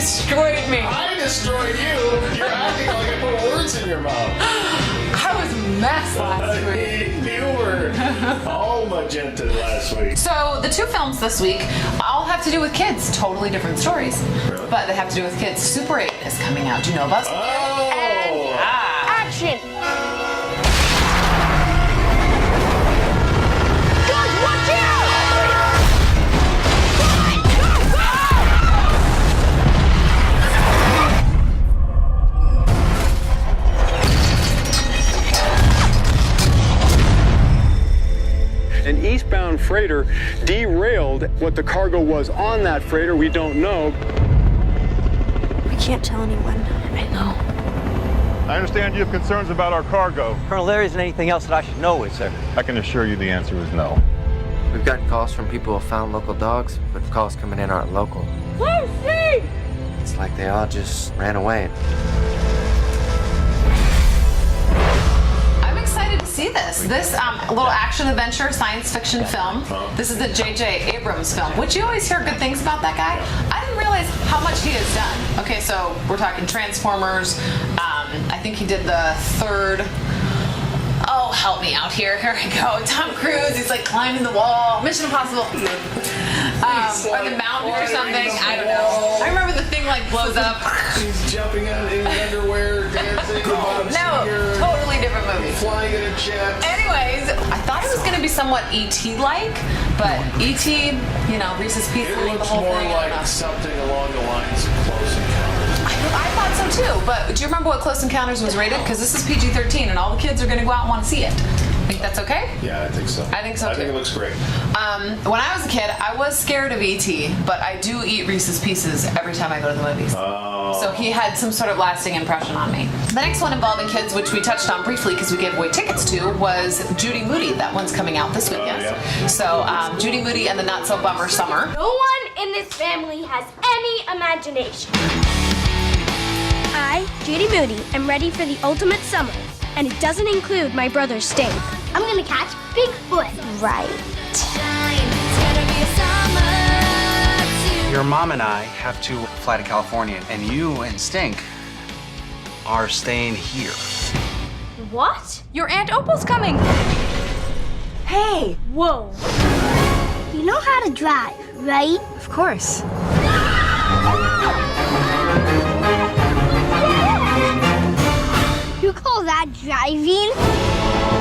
destroyed me. I destroyed you. You're acting like I put words in your mouth. I was a mess last week. You were all magenta last week. So the two films this week all have to do with kids. Totally different stories. Really? But they have to do with kids. Super 8 is coming out. Do you know about it? Oh! Action! Guys, watch out! An eastbound freighter derailed. What the cargo was on that freighter, we don't know. I can't tell anyone. I know. I understand you have concerns about our cargo. Colonel, there isn't anything else that I should know, is there? I can assure you the answer is no. We've gotten calls from people who found local dogs, but the calls coming in aren't local. Where's she? It's like they all just ran away. I'm excited to see this. This little action-adventure science fiction film. This is the J.J. Abrams film, which you always hear good things about that guy. I didn't realize how much he has done. Okay, so we're talking Transformers. I think he did the third... Oh, help me out here. Here I go. Tom Cruise, he's like climbing the wall. Mission Impossible. Or the mountain or something. I don't know. I remember the thing like blows up. She's jumping out in underwear, dancing. No, totally different movie. Flying in a jet. Anyways, I thought it was going to be somewhat E.T.-like, but E.T., you know, Reese's Pieces, It the looks whole more thing. like something along the lines of Close Encounters. I thought so too, but do you remember what Close Encounters was rated? Because this is PG-13 and all the kids are going to go out and want to see it. Think that's okay? Yeah, I think so. I think so too. I think it looks great. When I was a kid, I was scared of E.T., but I do eat Reese's Pieces every time I go to the movies. So he had some sort of lasting impression on me. The next one involving kids, which we touched on briefly because we gave away tickets to, was Judy Moody. That one's coming out this weekend. Yeah. So Judy Moody and the Not So Bummer Summer. No one in this family has any imagination. I, Judy Moody, am ready for the ultimate summer, and it doesn't include my brother Stink. I'm gonna catch Bigfoot. Right. Your mom and I have to fly to California, and you and Stink are staying here. What? Your Aunt Opal's coming. Hey. Whoa. You know how to drive, right? Of course. You call that driving?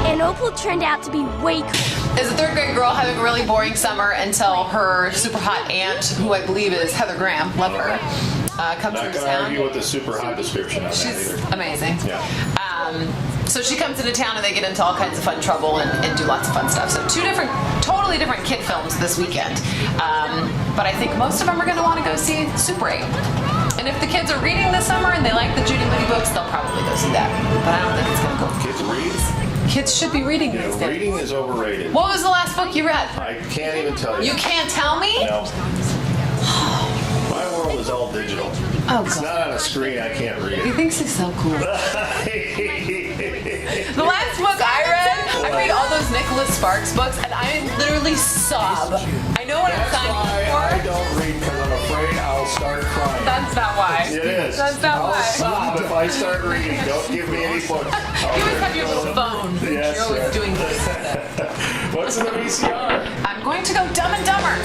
And Opal turned out to be way cool. Is a third grade girl having a really boring summer until her super hot aunt, who I believe is Heather Graham, love her, comes Not into going to town. argue with the super hot description of that She's either. amazing. Yeah. So she comes into town and they get into all kinds of fun trouble and do lots of fun stuff. So two totally different kid films this weekend. But I think most of them are going to want to go see Super 8. And if the kids are reading this summer and they like the Judy Moody books, they'll probably go see that. But I don't think it's going to go. Kids read? Kids should be reading these days. Reading is overrated. What was the last book you read? I can't even tell you. You can't tell me? No. My world is all digital. Oh, It's God. not on a screen, I can't read He it. thinks he's so cool. The last book I read all those Nicholas Sparks books, and I literally sob. I know what I'm That's signing why up I for. don't read, because I'm afraid I'll start crying. That's not why. It is. That's not I'll why. sob if I start reading. Don't give me any books. You always have your little phone. Yes, You're always sir. doing this with it. What's in the VCR? I'm going to go Dumb and Dumber.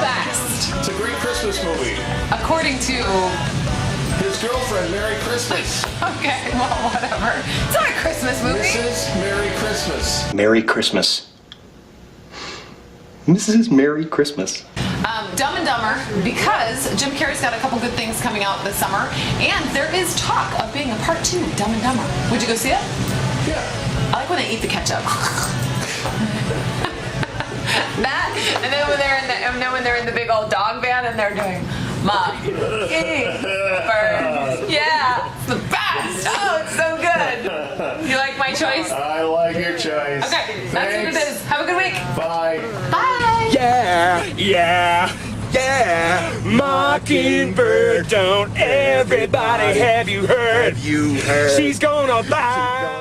Best. It's a great Christmas movie. According to... His girlfriend, Merry Christmas. Okay, well, whatever. It's not a Christmas movie. Mrs. Merry Christmas. Merry Christmas. Mrs. Merry Christmas. Dumb and Dumber, because Jim Carrey's got a couple good things coming out this summer, and there is talk of being a part 2 of Dumb and Dumber. Would you go see it? Yeah. I like when they eat the ketchup. That, and then when they're in the big old dog van and they're doing Mom, eat first. Yeah, it's the best. Oh, it's so good. You like my choice? I like your choice. Okay, that's what it Thanks. is. Have a good week. Bye. Bye. Yeah. Mockingbird, don't everybody have you heard? She's gonna buy.